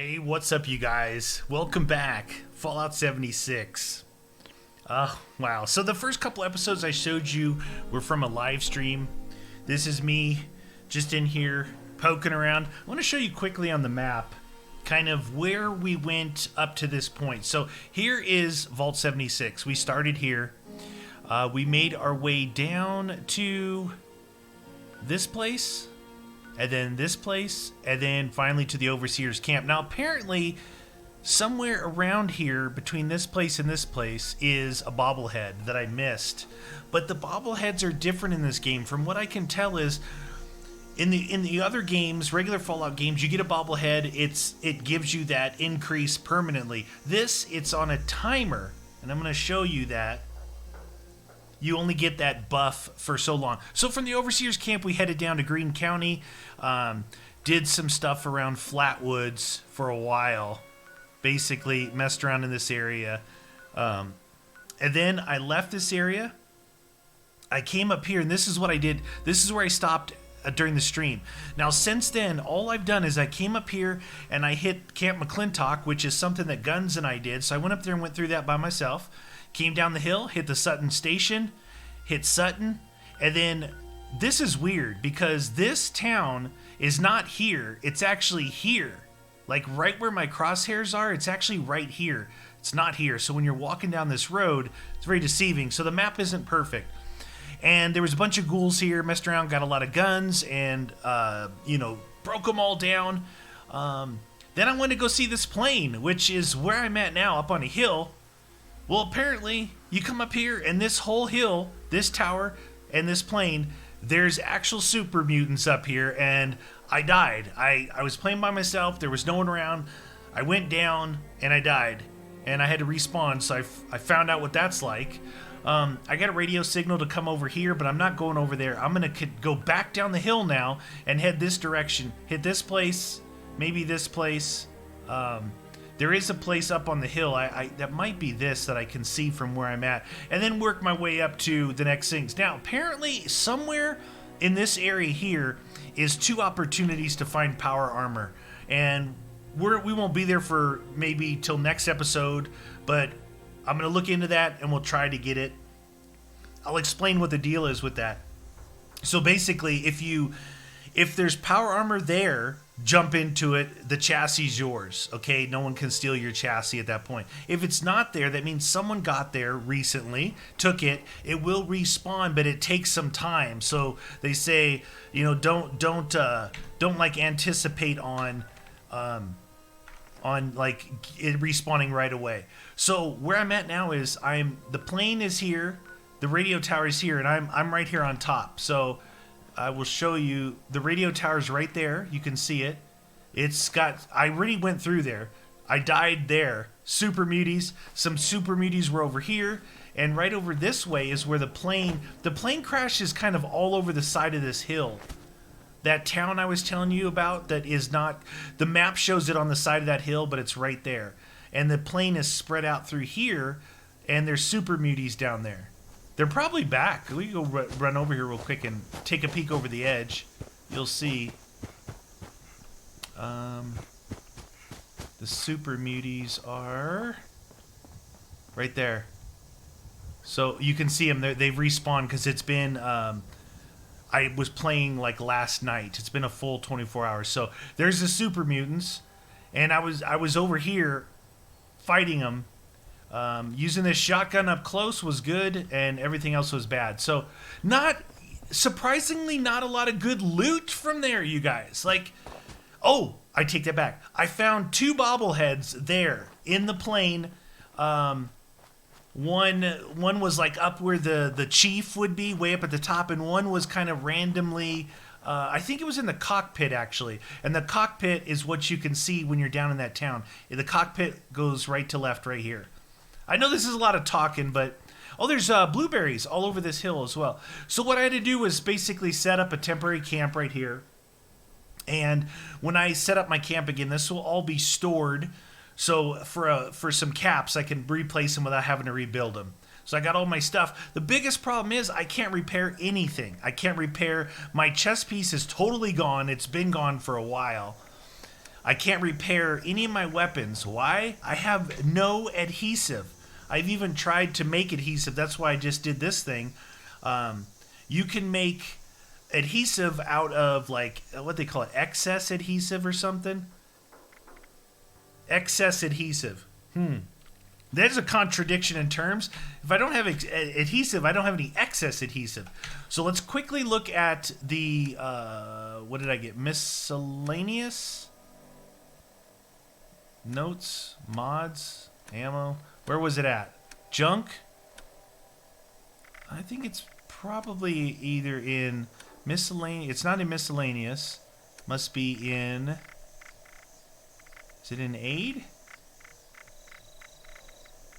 Hey, what's up, you guys? Welcome back. Fallout 76. Wow. So the first couple episodes I showed you were from a live stream. This is me just in here poking around. I want to show you quickly on the map kind of where we went up to this point. So here is Vault 76. We started here. We made our way down to this place, and then this place, and then finally to the Overseer's camp. Now, apparently, somewhere around here, between this place and this place, is a bobblehead that I missed. But the bobbleheads are different in this game. From what I can tell is, in the other games, regular Fallout games, you get a bobblehead, it gives you that increase permanently. This, it's on a timer, and I'm going to show you that. You only get that buff for so long. So from the Overseer's camp, we headed down to Greene County, did some stuff around Flatwoods for a while, basically messed around in this area. And then I left this area. I came up here, and this is what I did. This is where I stopped during the stream. Now, since then, all I've done is I came up here and I hit Camp McClintock, which is something that Guns and I did. So I went up there and went through that by myself. Came down the hill, hit the Sutton station, hit Sutton, and then this is weird because this town is not here. It's actually here. Like right where my crosshairs are, it's actually right here. It's not here. So when you're walking down this road, it's very deceiving. So the map isn't perfect. And there was a bunch of ghouls here, messed around, got a lot of guns, and, broke them all down. Then I went to go see this plane, which is where I'm at now, up on a hill. Well, apparently, you come up here, and this whole hill, this tower, and this plane, there's actual super mutants up here, and I died. I was playing by myself. There was no one around. I went down, and I died, and I had to respawn, so I found out what that's like. I got a radio signal to come over here, but I'm not going over there. I'm going to go back down the hill now and head this direction. Hit this place, maybe this place. There is a place up on the hill. That might be this that I can see from where I'm at. And then work my way up to the next things. Now, apparently, somewhere in this area here is 2 opportunities to find power armor. And we won't be there for maybe till next episode, but I'm going to look into that and we'll try to get it. I'll explain what the deal is with that. So basically, if there's power armor there, jump into it. The chassis is yours, okay? No one can steal your chassis at that point. If it's not there, that means someone got there recently, took it. It will respawn, but it takes some time. So they say, don't like anticipate on like it respawning right away. So where I'm at now is the plane is here, the radio tower is here, and I'm right here on top. So I will show you the radio tower's right there. You can see it. I already went through there. I died there. Super muties. Some super muties were over here. And right over this way is where the plane crash is kind of all over the side of this hill. That town I was telling you about that is not, the map shows it on the side of that hill, but it's right there. And the plane is spread out through here, and there's super muties down there. They're probably back. We can go run over here real quick and take a peek over the edge. You'll see. The super muties are right there. So you can see them. They've respawned because it's been... I was playing like last night. It's been a full 24 hours. So there's the super mutants, and I was over here fighting them. Using this shotgun up close was good, and everything else was bad. So surprisingly, not a lot of good loot from there, you guys. I take that back. I found 2 bobbleheads there in the plane. One was like up where the chief would be, way up at the top, and one was kind of randomly, I think it was in the cockpit actually. And the cockpit is what you can see when you're down in that town. The cockpit goes right to left right here. I know this is a lot of talking, but there's blueberries all over this hill as well. So what I had to do was basically set up a temporary camp right here. And when I set up my camp again, this will all be stored. So for some caps, I can replace them without having to rebuild them. So I got all my stuff. The biggest problem is I can't repair anything. I can't repair. My chest piece is totally gone. It's been gone for a while. I can't repair any of my weapons. Why? I have no adhesive. I've even tried to make adhesive. That's why I just did this thing. You can make adhesive out of, like, what they call it, excess adhesive or something. Excess adhesive. There's a contradiction in terms. If I don't have adhesive, I don't have any excess adhesive. So let's quickly look at the, what did I get? Miscellaneous? Notes, mods, ammo. Where was it at? Junk? I think it's probably either in miscellaneous. It's not in miscellaneous. Must be in... Is it in aid?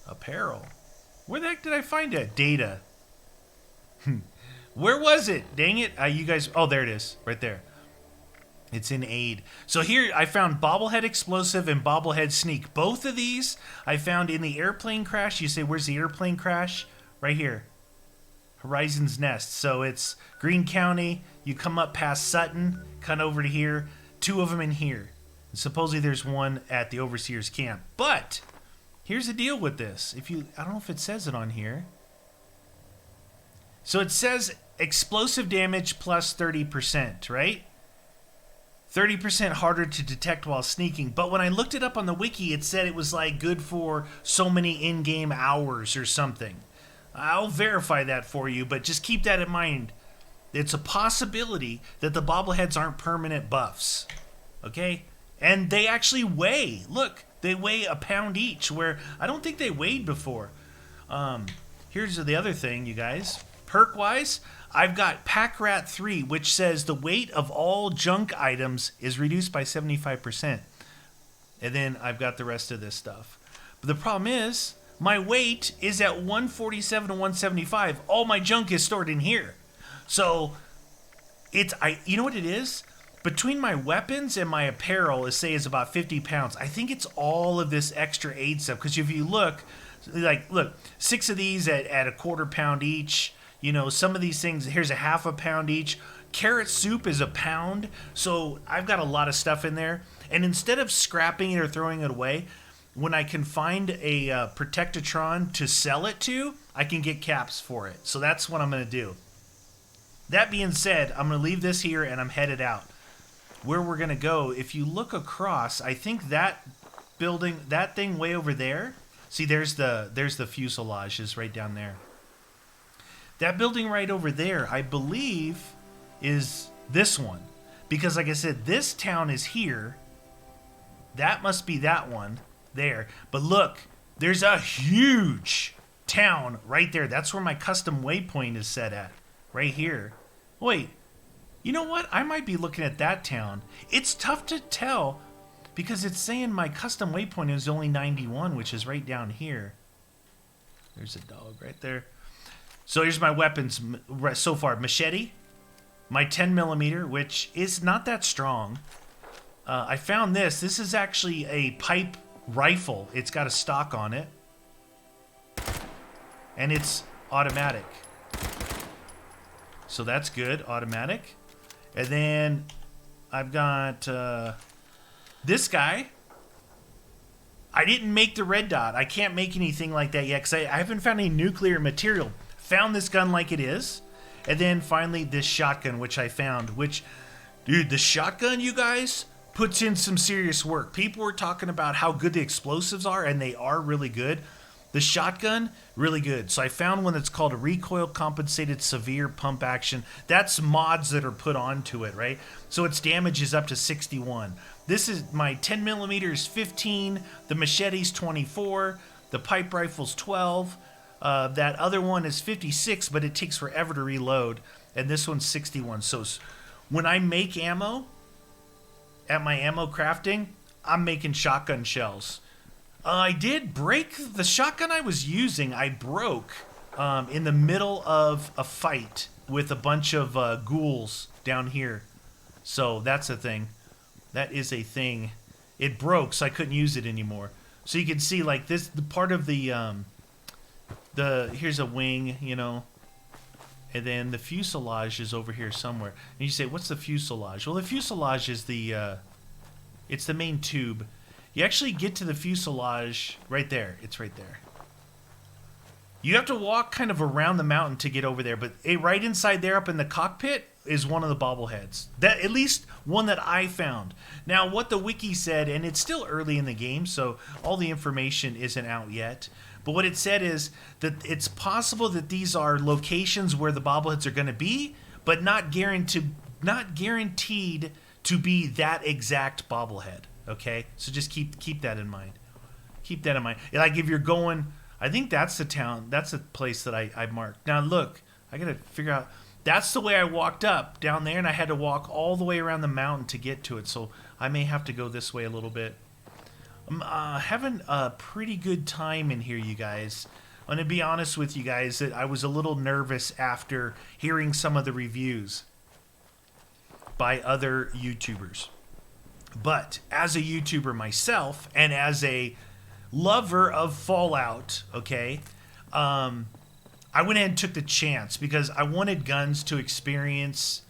Apparel. Where the heck did I find it? Data. Where was it? Dang it. You guys... Oh, there it is. Right there. It's in aid. So here I found bobblehead explosive and bobblehead sneak. Both of these I found in the airplane crash. You say, where's the airplane crash? Right here. Horizon's Nest. So it's Greene County. You come up past Sutton, cut over to here. 2 of them in here. And supposedly there's one at the Overseer's camp. But here's the deal with this. I don't know if it says it on here. So it says explosive damage plus 30%, right? 30% harder to detect while sneaking. But when I looked it up on the wiki, it said it was like good for so many in-game hours or something. I'll verify that for you, but just keep that in mind. It's a possibility that the bobbleheads aren't permanent buffs. Okay? And they actually weigh. Look, they weigh a pound each, where I don't think they weighed before. Here's the other thing, you guys. Perk-wise, I've got Pack Rat 3, which says the weight of all junk items is reduced by 75%. And then I've got the rest of this stuff. But the problem is, my weight is at 147 to 175. All my junk is stored in here. So, you know what it is? Between my weapons and my apparel, is about 50 pounds. I think it's all of this extra aid stuff. Because if you look, look, 6 of these at a quarter pound each. You know, some of these things, here's a half a pound each. Carrot soup is a pound. So I've got a lot of stuff in there. And instead of scrapping it or throwing it away, when I can find a Protectatron to sell it to, I can get caps for it. So that's what I'm going to do. That being said, I'm going to leave this here and I'm headed out. Where we're going to go, if you look across, I think that building, that thing way over there, see there's the fuselage is right down there. That building right over there, I believe, is this one. Because like I said, this town is here. That must be that one there. But look, there's a huge town right there. That's where my custom waypoint is set at. Right here. Wait, you know what? I might be looking at that town. It's tough to tell because it's saying my custom waypoint is only 91, which is right down here. There's a dog right there. So here's my weapons so far. Machete, my 10mm, which is not that strong. I found this. This is actually a pipe rifle. It's got a stock on it. And it's automatic. So that's good, automatic. And then I've got this guy. I didn't make the red dot. I can't make anything like that yet because I haven't found any nuclear material. Found this gun like it is. And then finally this shotgun, which I found. Which, dude, the shotgun, you guys, puts in some serious work. People were talking about how good the explosives are, and they are really good. The shotgun, really good. So I found one that's called a recoil compensated severe pump action. That's mods that are put onto it, right? So its damage is up to 61. This is my 10mm is 15. The machete's 24. The pipe rifle's 12. That other one is 56, but it takes forever to reload. And this one's 61. So when I make ammo, at my ammo crafting, I'm making shotgun shells. I did break the shotgun I was using. I broke in the middle of a fight with a bunch of ghouls down here. So that's a thing. That is a thing. It broke, so I couldn't use it anymore. So you can see, like this, the part of the here's a wing, you know, and then the fuselage is over here somewhere. And you say, what's the fuselage? Well, the fuselage is the It's the main tube. You actually get to the fuselage right there. It's right there. You have to walk kind of around the mountain to get over there, but right inside there up in the cockpit is one of the bobbleheads. That, at least one that I found. Now, what the wiki said, and it's still early in the game, so all the information isn't out yet, but what it said is that it's possible that these are locations where the bobbleheads are going to be, but not guaranteed to be that exact bobblehead. Okay, so just keep that in mind. Keep that in mind. Like if you're going, I think that's the town. That's the place that I marked. Now look, I gotta figure out. That's the way I walked up down there, and I had to walk all the way around the mountain to get to it. So I may have to go this way a little bit. I'm having a pretty good time in here, you guys. I'm gonna be honest with you guys that I was a little nervous after hearing some of the reviews by other YouTubers. But as a YouTuber myself and as a lover of Fallout, okay, I went ahead and took the chance because I wanted guns to experience.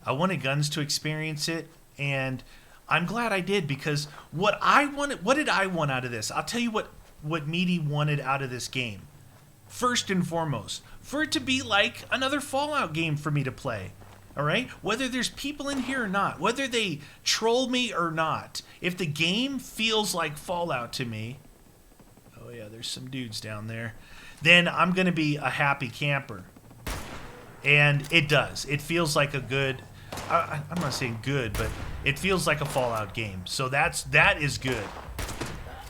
It, and I'm glad I did because what did I want out of this? I'll tell you what Meaty wanted out of this game. First and foremost, for it to be like another Fallout game for me to play. All right? Whether there's people in here or not, whether they troll me or not, if the game feels like Fallout to me, oh yeah, there's some dudes down there, then I'm going to be a happy camper. And it does. It feels like a good, I'm not saying good, but it feels like a Fallout game. So that is good.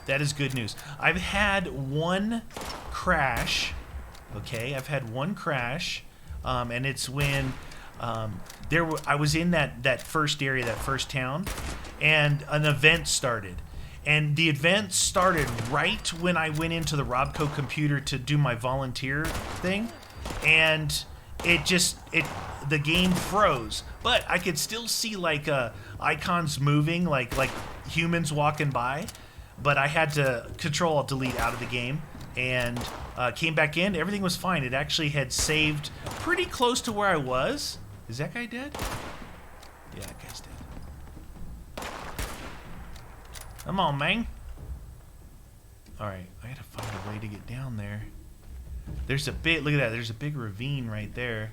That is good news. I've had one crash, okay? I've had one crash, and it's when I was in that first area, that first town, and an event started. And the event started right when I went into the Robco computer to do my volunteer thing, and the game froze. But I could still see like icons moving, like humans walking by. But I had to Control-Alt-Delete out of the game and came back in. Everything was fine. It actually had saved pretty close to where I was. Is that guy dead? Yeah, that guy's dead. Come on, man. Alright, I gotta find a way to get down there. There's a bit, look at that, there's a big ravine right there.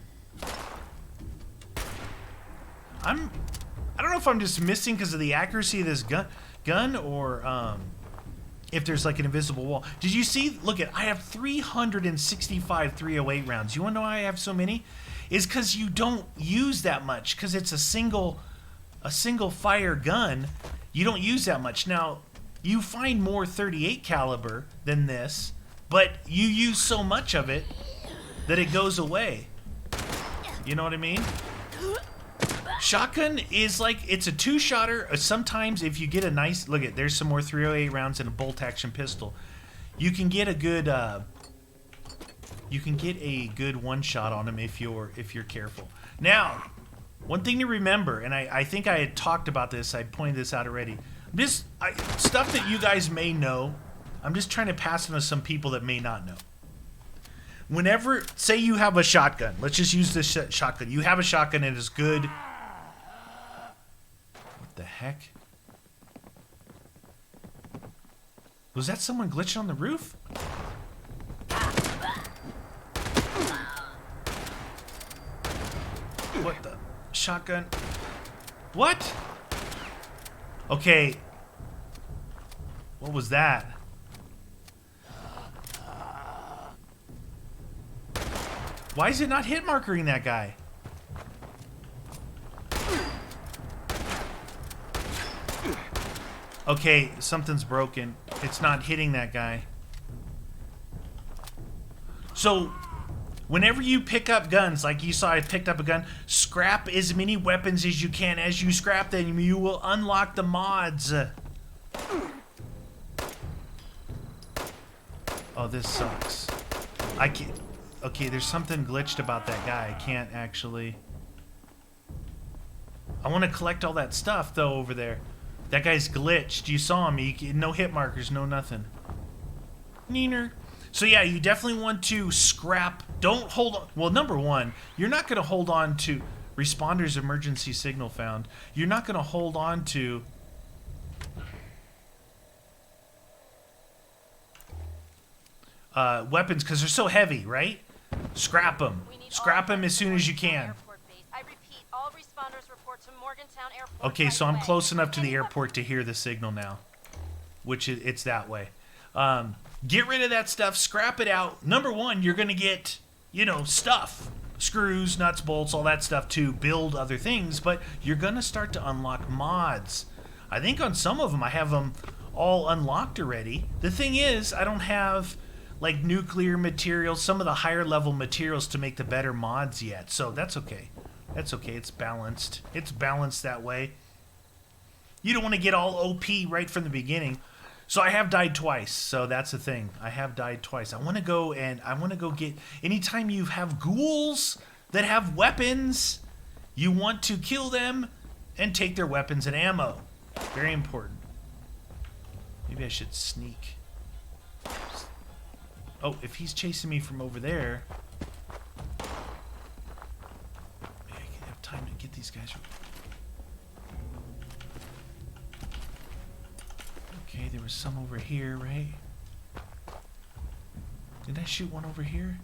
I don't know if I'm just missing because of the accuracy of this gun or if there's like an invisible wall. Did you see, look at, I have 365 308 rounds. You wanna know why I have so many? Is because you don't use that much because it's a single fire gun. You don't use that much. Now you find more 38 caliber than this, but you use so much of it that it goes away. You know what I mean? Shotgun is like, it's a two-shotter. Sometimes if you get a nice, look at, there's some more 308 rounds and a bolt action pistol. You can get a good one shot on him if you're careful. Now, one thing to remember, and I think I had talked about this, I pointed this out already. Stuff that you guys may know, I'm just trying to pass it on to some people that may not know. Whenever, say you have a shotgun, let's just use this shotgun. You have a shotgun and it's good. What the heck? Was that someone glitching on the roof? What the? Shotgun? What? Okay. What was that? Why is it not hit markering that guy? Okay, something's broken. It's not hitting that guy. So, whenever you pick up guns, like you saw I picked up a gun, scrap as many weapons as you can. As you scrap them, you will unlock the mods. Oh, this sucks. I can't... Okay, there's something glitched about that guy. I can't actually... I want to collect all that stuff, though, over there. That guy's glitched. You saw him. No hit markers, no nothing. Neener. So, yeah, you definitely want to scrap. Don't hold on. Well, number one, you're not going to hold on to... Responders emergency signal found. You're not going to hold on to weapons because they're so heavy, right? Scrap them. Scrap them as soon as you can. I repeat, all responders report to Morgantown Airport. Okay, so I'm close enough to the airport to hear the signal now, which it's that way. Get rid of that stuff. Scrap it out. Number one, you're going to get, stuff. Screws, nuts, bolts, all that stuff to build other things, but you're going to start to unlock mods. I think on some of them I have them all unlocked already. The thing is, I don't have like nuclear materials, some of the higher level materials to make the better mods yet, so that's okay. That's okay, it's balanced. It's balanced that way. You don't want to get all OP right from the beginning. So I have died twice, so that's the thing. I have died twice. I want to go get... Anytime you have ghouls that have weapons, you want to kill them and take their weapons and ammo. Very important. Maybe I should sneak. Oh, if he's chasing me from over there... Maybe I can have time to get these guys... Okay, there was some over here, right? Did I shoot one over here?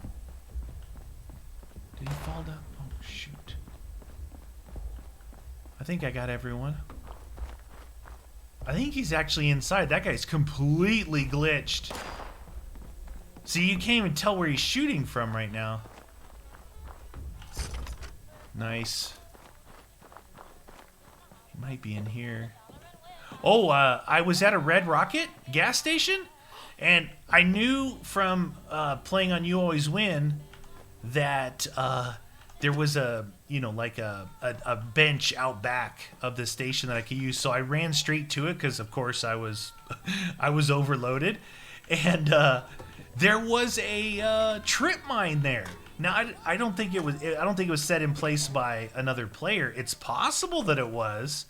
Did he fall down? Oh, shoot. I think I got everyone. I think he's actually inside. That guy's completely glitched. See, you can't even tell where he's shooting from right now. Nice. He might be in here. Oh, I was at a Red Rocket gas station, and I knew from playing on You Always Win that there was a bench out back of the station that I could use. So I ran straight to it because, of course, I was overloaded, and there was a trip mine there. Now I don't think it was set in place by another player. It's possible that it was.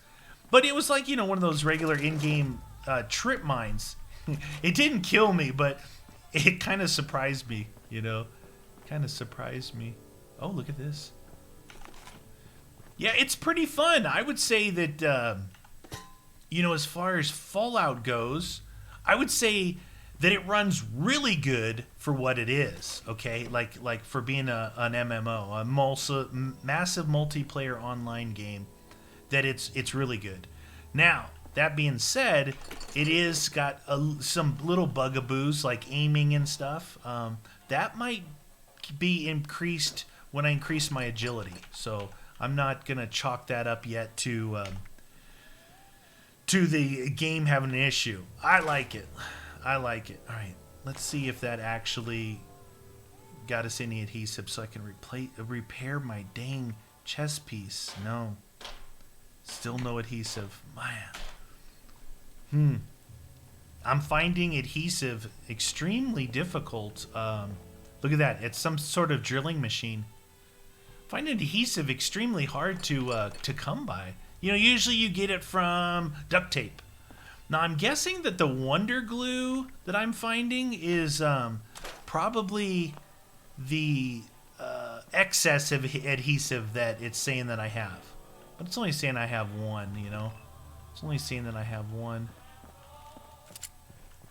But it was like, one of those regular in-game trip mines. It didn't kill me, but it kind of surprised me, Kind of surprised me. Oh, look at this. Yeah, it's pretty fun. I would say that, as far as Fallout goes, I would say that it runs really good for what it is, okay? Like for being an MMO, a massive multiplayer online game. That it's really good. Now, that being said, it is got some little bugaboos like aiming and stuff. That might be increased when I increase my agility. So I'm not gonna chalk that up yet to the game having an issue. I like it. All right, let's see if that actually got us any adhesive so I can repair my dang chest piece. No. Still no adhesive. Man. I'm finding adhesive extremely difficult. Look at that. It's some sort of drilling machine. Find adhesive extremely hard to come by. Usually you get it from duct tape. Now I'm guessing that the Wonder Glue that I'm finding is probably the excess of adhesive that it's saying that I have. But it's only saying I have one, It's only saying that I have one.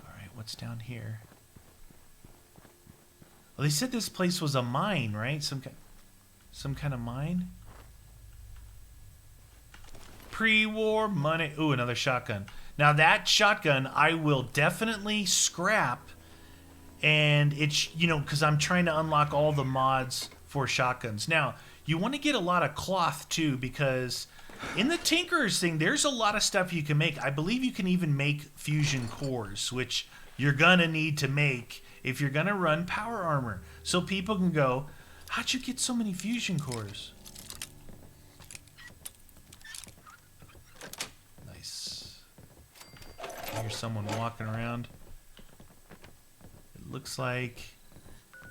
Alright, what's down here? Well, they said this place was a mine, right? Some kind of mine? Pre-war money. Ooh, another shotgun. Now that shotgun I will definitely scrap. And it's, because I'm trying to unlock all the mods for shotguns. Now, you want to get a lot of cloth too, because in the Tinkerer's thing, there's a lot of stuff you can make. I believe you can even make fusion cores, which you're gonna need to make if you're gonna run power armor. So people can go, how'd you get so many fusion cores? Nice. Here's someone walking around. It looks like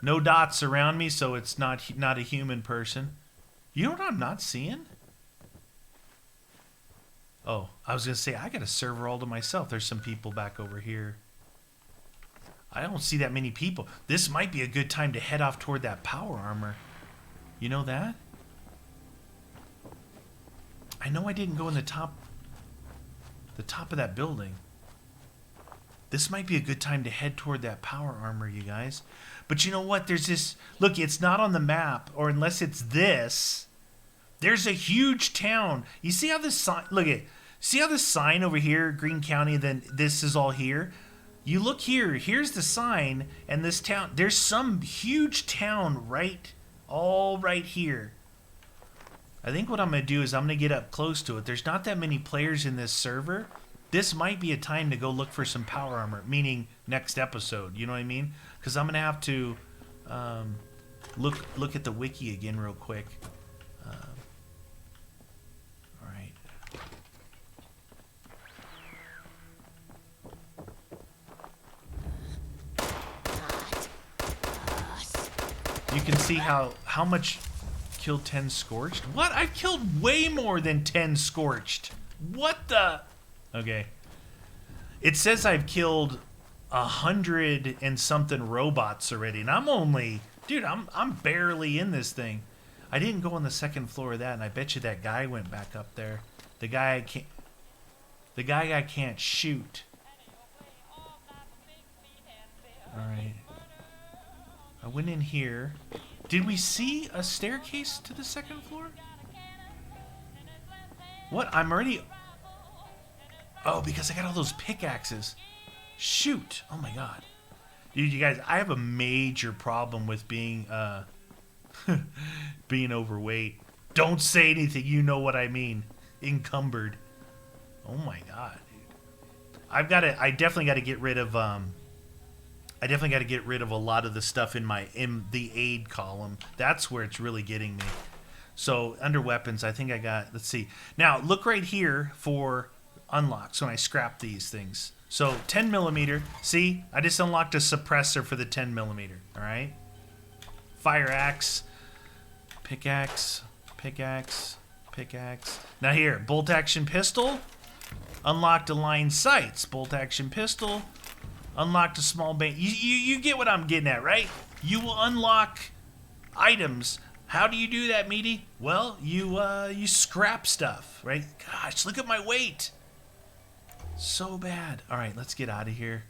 no dots around me, so it's not a human person. You know what I'm not seeing? Oh, I was going to say, I got a server all to myself. There's some people back over here. I don't see that many people. This might be a good time to head off toward that power armor. You know that? I know I didn't go in the top of that building. This might be a good time to head toward that power armor, you guys. But you know what? There's this... Look, it's not on the map, or unless it's this. There's a huge town. You see how this sign... Look at... See how this sign over here, Greene County, then this is all here? You look here. Here's the sign, and this town... There's some huge town all right here. I think what I'm going to do is I'm going to get up close to it. There's not that many players in this server. This might be a time to go look for some power armor, meaning next episode. You know what I mean? Because I'm going to have to look at the wiki again real quick. All right. You can see how much killed 10 scorched. What? I've killed way more than 10 scorched. What the... Okay. It says I've killed 100 and something robots already, and I'm only... Dude, I'm barely in this thing. I didn't go on the second floor of that, and I bet you that guy went back up there. The guy I can't shoot. Alright. I went in here. Did we see a staircase to the second floor? What? I'm already... Oh, because I got all those pickaxes. Shoot. Oh my god. Dude, you guys, I have a major problem with being being overweight. Don't say anything. You know what I mean. Encumbered. Oh my god, dude. I definitely got to get rid of a lot of the stuff in the aid column. That's where it's really getting me. So under weapons, I think I got, let's see. Now look right here for unlocks when I scrap these things. So 10 millimeter. See, I just unlocked a suppressor for the 10 millimeter. All right. Fire axe, pickaxe, pickaxe, pickaxe. Now here, bolt action pistol. Unlocked aligned sights. Bolt action pistol. Unlocked a small bang. You get what I'm getting at, right? You will unlock items. How do you do that, Meaty? Well, you scrap stuff, right? Gosh, look at my weight. So bad. All right, let's get out of here.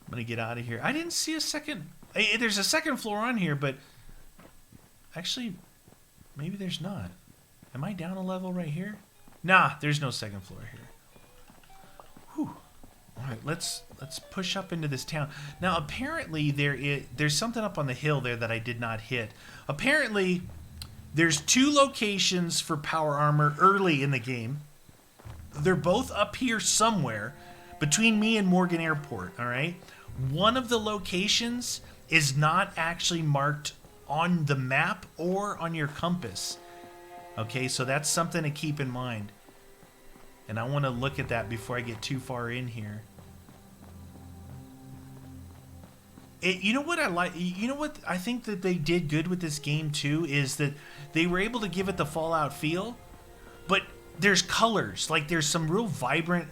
I'm gonna get out of here. I didn't see a second. There's a second floor on here, but actually, maybe there's not. Am I down a level right here? Nah, there's no second floor here. Whew. All right, let's push up into this town. Now, apparently there's something up on the hill there that I did not hit. Apparently, there's 2 locations for power armor early in the game. They're both up here somewhere between me and Morgan Airport, all right? One of the locations is not actually marked on the map or on your compass. Okay, so that's something to keep in mind. And I want to look at that before I get too far in here. You know what I like? You know what I think that they did good with this game too is that they were able to give it the Fallout feel, but there's colors. Like there's some real vibrant,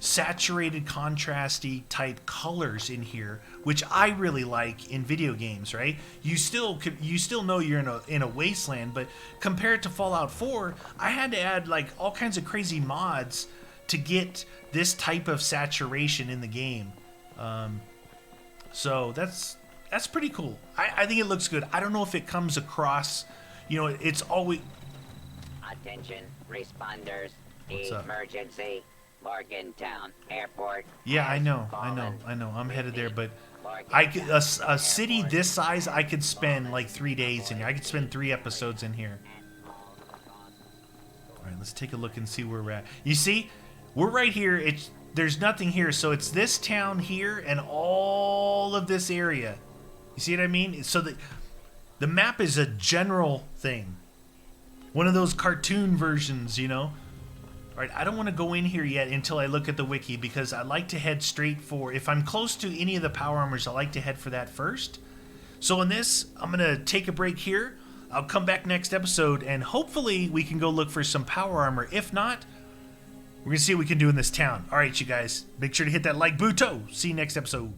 saturated, contrasty type colors in here, which I really like in video games. Right? You still know you're in a wasteland, but compared to Fallout 4, I had to add like all kinds of crazy mods to get this type of saturation in the game. So that's pretty cool. I think it looks good. I don't know if it comes across, it's always... Attention, responders. Emergency. Morgantown Airport. Yeah, I know. I'm headed there, but a city this size, I could spend like 3 days in here. I could spend 3 episodes in here. All right, let's take a look and see where we're at. You see, we're right here. There's nothing here, so it's this town here and all of this area. You see what I mean? So the map is a general thing. One of those cartoon versions, All right, I don't want to go in here yet until I look at the wiki because I like to head straight for... If I'm close to any of the power armors, I like to head for that first. So in this, I'm going to take a break here. I'll come back next episode, and hopefully we can go look for some power armor. If not, we're going to see what we can do in this town. All right, you guys, make sure to hit that like button. See you next episode.